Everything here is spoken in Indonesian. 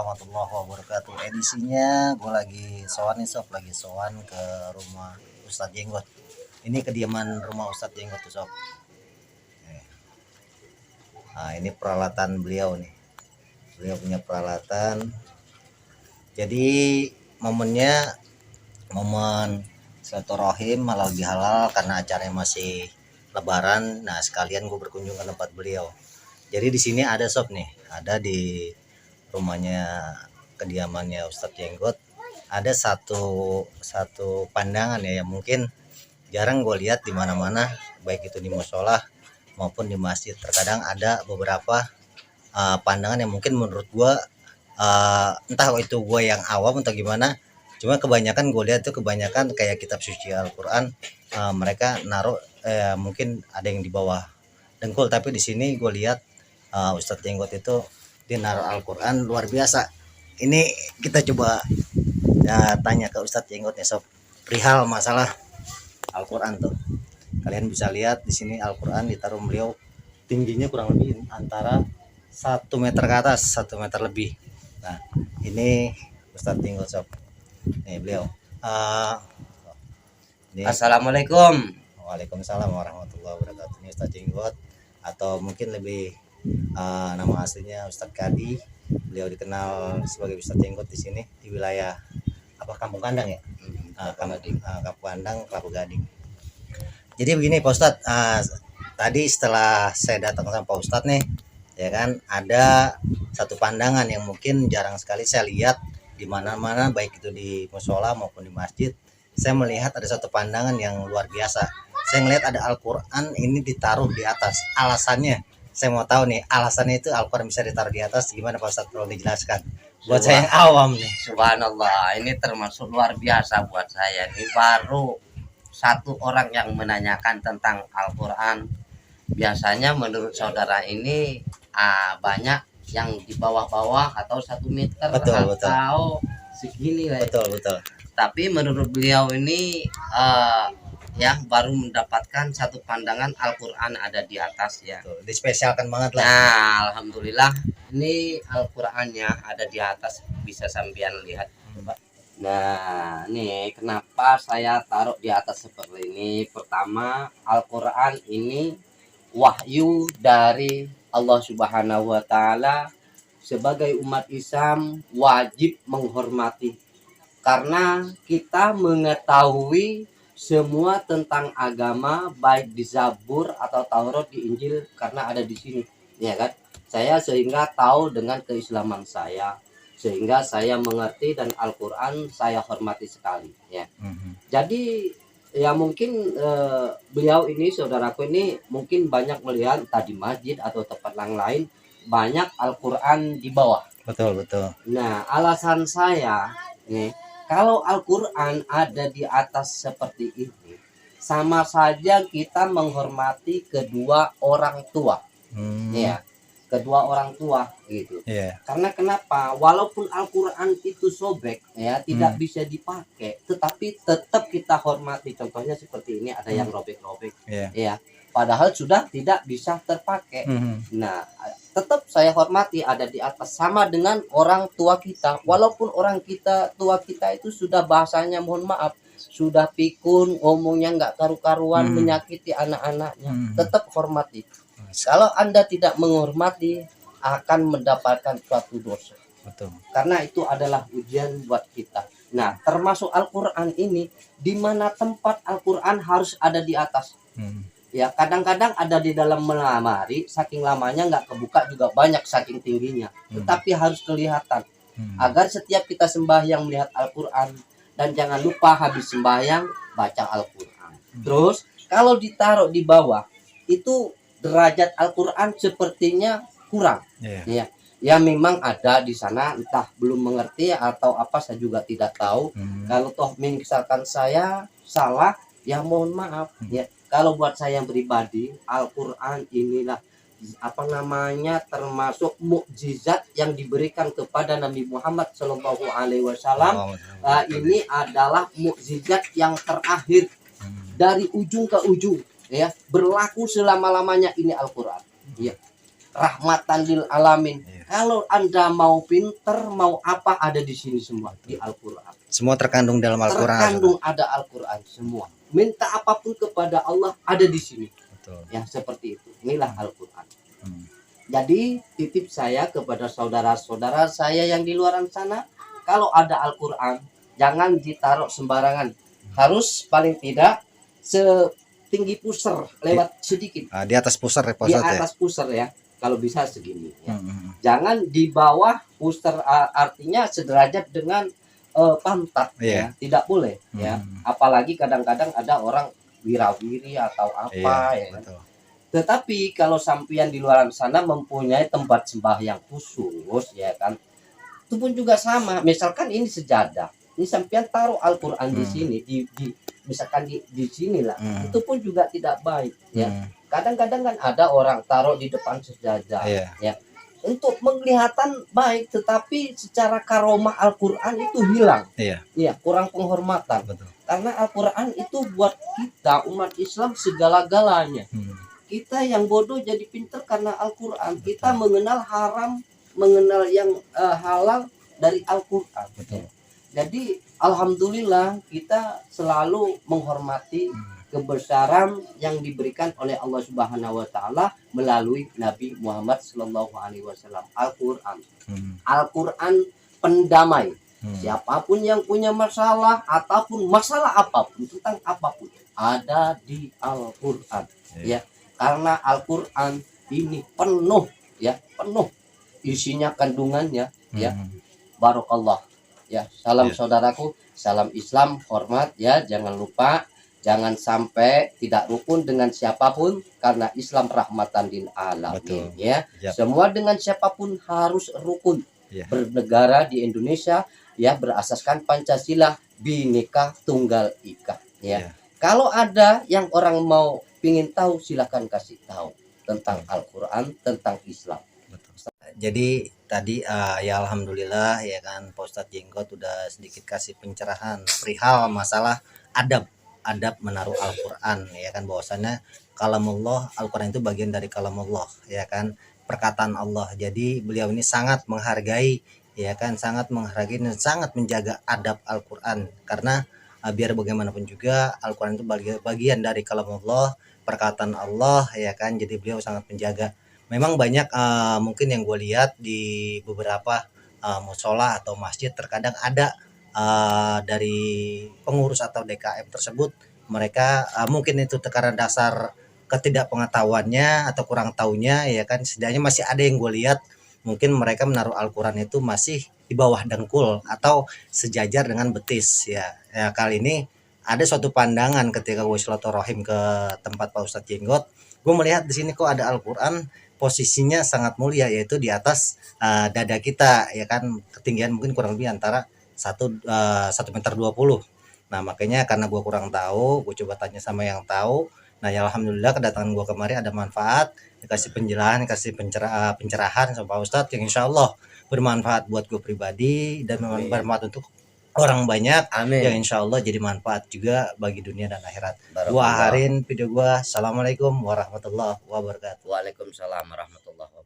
warahmatullahi wabarakatuh. Edisinya gue lagi sowan nih sob, lagi sowan ke rumah Ustadz Jenggot. Ini kediaman rumah Ustadz Jenggot tuh sob. Nah ini peralatan beliau nih. Beliau punya peralatan. Jadi momennya momen silaturahim halal bihalal karena acaranya masih Lebaran. Nah sekalian gue berkunjung ke tempat beliau. Jadi di sini ada sob nih, ada di rumahnya kediamannya Ustadz Jenggot ada satu pandangan ya yang mungkin jarang gue lihat di mana-mana, baik itu di musola maupun di masjid. Terkadang ada beberapa pandangan yang mungkin menurut gue entah itu gue yang awam atau gimana, cuma kebanyakan gue lihat tuh kebanyakan kayak kitab suci Al-Quran mereka naruh mungkin ada yang di bawah dengkul, tapi di sini gue lihat Ustadz Jenggot itu dia naruh Al-Quran luar biasa. Ini kita coba tanya ke Ustadz Jenggot nih sob, perihal masalah Al-Quran tuh. Kalian bisa lihat di sini Al-Quran ditaruh beliau tingginya kurang lebih antara 1 meter ke atas, 1 meter lebih. Nah ini Ustadz Jenggot sob, nih beliau. Assalamualaikum. Waalaikumsalam warahmatullahi wabarakatuh. Ini Ustadz Jenggot atau mungkin lebih nama aslinya Ustadz Kadi. Beliau dikenal sebagai Ustadz Jenggot di sini di wilayah Kampung Kandang ya, Kampung Kandang, Kelapa Gading. Jadi begini Pak Ustadz, tadi setelah saya datang sama Pak Ustadz nih, ya kan ada satu pandangan yang mungkin jarang sekali saya lihat di mana-mana, baik itu di musola maupun di masjid. Saya melihat ada satu pandangan yang luar biasa. Saya melihat ada Al-Quran ini ditaruh di atas. Alasannya saya mau tahu nih, alasannya itu Al-Quran bisa ditaruh di atas gimana Pak Ustadz, perlu dijelaskan buat saya yang awam nih. Subhanallah, ini termasuk luar biasa buat saya. Ini baru satu orang yang menanyakan tentang Al-Quran. Biasanya menurut saudara ini banyak yang di bawah-bawah atau 1 meter atau segini lah. Betul. Tapi menurut beliau ini yang baru mendapatkan satu pandangan Al-Quran ada di atas ya. Betul, dispesialkan banget lah. Nah, alhamdulillah ini Al-Qurannya ada di atas, bisa sampean lihat. Nah, nih kenapa saya taruh di atas seperti ini? Pertama, Al-Quran ini wahyu dari Allah Subhanahu wa Ta'ala. Sebagai umat Islam wajib menghormati, karena kita mengetahui semua tentang agama baik di Zabur atau Taurat, di Injil, karena ada di sini ya kan. Saya sehingga tahu dengan keislaman saya, sehingga saya mengerti, dan Al-Quran saya hormati sekali ya. Jadi ya mungkin beliau ini, saudaraku ini mungkin banyak melihat tadi masjid atau tempat yang lain banyak Al-Quran di bawah. Betul. Nah, alasan saya nih, kalau Al-Quran ada di atas seperti ini, sama saja kita menghormati kedua orang tua. Ya, kedua orang tua gitu. Karena kenapa? Walaupun Al-Quran itu sobek ya, tidak bisa dipakai, tetapi tetap kita hormati. Contohnya seperti ini, ada yang robek-robek ya, padahal sudah tidak bisa terpakai. Nah, tetap saya hormati, ada di atas. Sama dengan orang tua kita, walaupun tua kita itu sudah bahasanya mohon maaf, sudah pikun, ngomongnya nggak karu-karuan, menyakiti anak-anaknya, tetap hormati. Kalau Anda tidak menghormati, akan mendapatkan suatu dosa. Betul. Karena itu adalah ujian buat kita. Nah, termasuk Al-Quran ini, di mana tempat Al-Quran harus ada di atas. Ya, kadang-kadang ada di dalam lemari, saking lamanya nggak kebuka juga banyak, saking tingginya. Tetapi harus kelihatan, agar setiap kita sembahyang melihat Al-Quran. Dan jangan lupa habis sembahyang baca Al-Quran. Terus kalau ditaruh di bawah, itu derajat Al-Quran sepertinya kurang. Ya memang ada di sana, entah belum mengerti atau apa, saya juga tidak tahu. Kalau toh misalkan saya salah, ya mohon maaf ya. Kalau buat saya pribadi, Al-Quran inilah termasuk mukjizat yang diberikan kepada Nabi Muhammad SAW. Ini adalah mukjizat yang terakhir dari ujung ke ujung ya, berlaku selama-lamanya ini Al-Quran ya, rahmatan lil alamin Kalau Anda mau pinter, mau apa, ada di sini semua di Al-Qur'an. Semua terkandung dalam Al-Quran. Terkandung ada Al-Qur'an semua. Minta apapun kepada Allah ada di sini. Betul. Ya, seperti itu. Inilah Al-Qur'an. Hmm. Jadi titip saya kepada saudara-saudara saya yang di luar sana, kalau ada Al-Qur'an jangan ditaruh sembarangan. Harus paling tidak setinggi pusar, lewat sedikit. Di atas pusar ya, Pak Di Ustadz, ya? atas pusar ya. Kalau bisa segini ya. Jangan Jangan di bawah pusar, artinya sederajat dengan pantat Iya. ya. Tidak boleh ya. Apalagi kadang-kadang ada orang wirawiri atau apa ya. Betul. Tetapi kalau sampean di luar sana mempunyai tempat sembahyang khusus ya kan, itu pun juga sama. Misalkan ini sejadah, ini sampean taruh Al-Qur'an di sini, misalkan di sinilah, itu pun juga tidak baik ya. Kadang-kadang kan ada orang taruh di depan sejadah ya, untuk menglihatan baik, tetapi secara karomah Al-Qur'an itu hilang. Ya, kurang penghormatan. Betul. Karena Al-Qur'an itu buat kita umat Islam segala-galanya. Kita yang bodoh jadi pinter karena Al-Qur'an. Kita mengenal haram, mengenal yang halal dari Al-Qur'an. Jadi alhamdulillah kita selalu menghormati kebesaran yang diberikan oleh Allah Subhanahu wa taala melalui Nabi Muhammad sallallahu alaihi wasallam. Al-Qur'an. Al-Qur'an pendamai. Siapapun yang punya masalah ataupun masalah apapun tentang apapun ada di Al-Qur'an. Ya. Karena Al-Qur'an ini penuh ya, penuh isinya kandungannya ya. Barakallah. Ya, salam saudaraku, salam Islam, hormat ya, jangan lupa jangan sampai tidak rukun dengan siapapun karena Islam rahmatan lil alamin ya. Semua dengan siapapun harus rukun. Bernegara di Indonesia ya berasaskan Pancasila Bhinneka Tunggal Ika ya. Kalau ada yang orang mau pingin tahu silakan kasih tahu tentang Al-Qur'an, tentang Islam. Jadi tadi ya alhamdulillah ya kan Pak Ustadz Jenggot udah sedikit kasih pencerahan perihal masalah adab menaruh Al-Qur'an ya kan, bahwasannya kalamullah, Al-Qur'an itu bagian dari kalamullah ya kan, perkataan Allah. Jadi beliau ini sangat menghargai ya kan, sangat menghargai dan sangat menjaga adab Al-Qur'an karena biar bagaimanapun juga Al-Qur'an itu bagian dari kalamullah, perkataan Allah ya kan. Jadi beliau sangat menjaga. Memang banyak mungkin yang gue lihat di beberapa musola atau masjid terkadang ada dari pengurus atau DKM tersebut, mereka mungkin itu karena dasar ketidakpengetahuannya atau kurang tahunya ya kan, setidaknya masih ada yang gue lihat mungkin mereka menaruh Al-Qur'an itu masih di bawah dengkul atau sejajar dengan betis ya. Kali ini ada suatu pandangan ketika gue silaturahim ke tempat Pak Ustadz Jenggot, gue melihat di sini kok ada Al-Qur'an posisinya sangat mulia, yaitu di atas dada kita ya kan, ketinggian mungkin kurang lebih antara 1,20 meter. Nah makanya karena gue kurang tahu, gue coba tanya sama yang tahu. Nah ya alhamdulillah kedatangan gue kemarin ada manfaat, dikasih penjelasan, dikasih pencerahan sama Pak Ustadz yang insya Allah bermanfaat buat gue pribadi dan bermanfaat untuk orang banyak. Amin. Yang insya Allah jadi manfaat juga bagi dunia dan akhirat. Gua akhirin video gua. Assalamualaikum warahmatullahi wabarakatuh. Waalaikumsalam warahmatullahi wabarakatuh.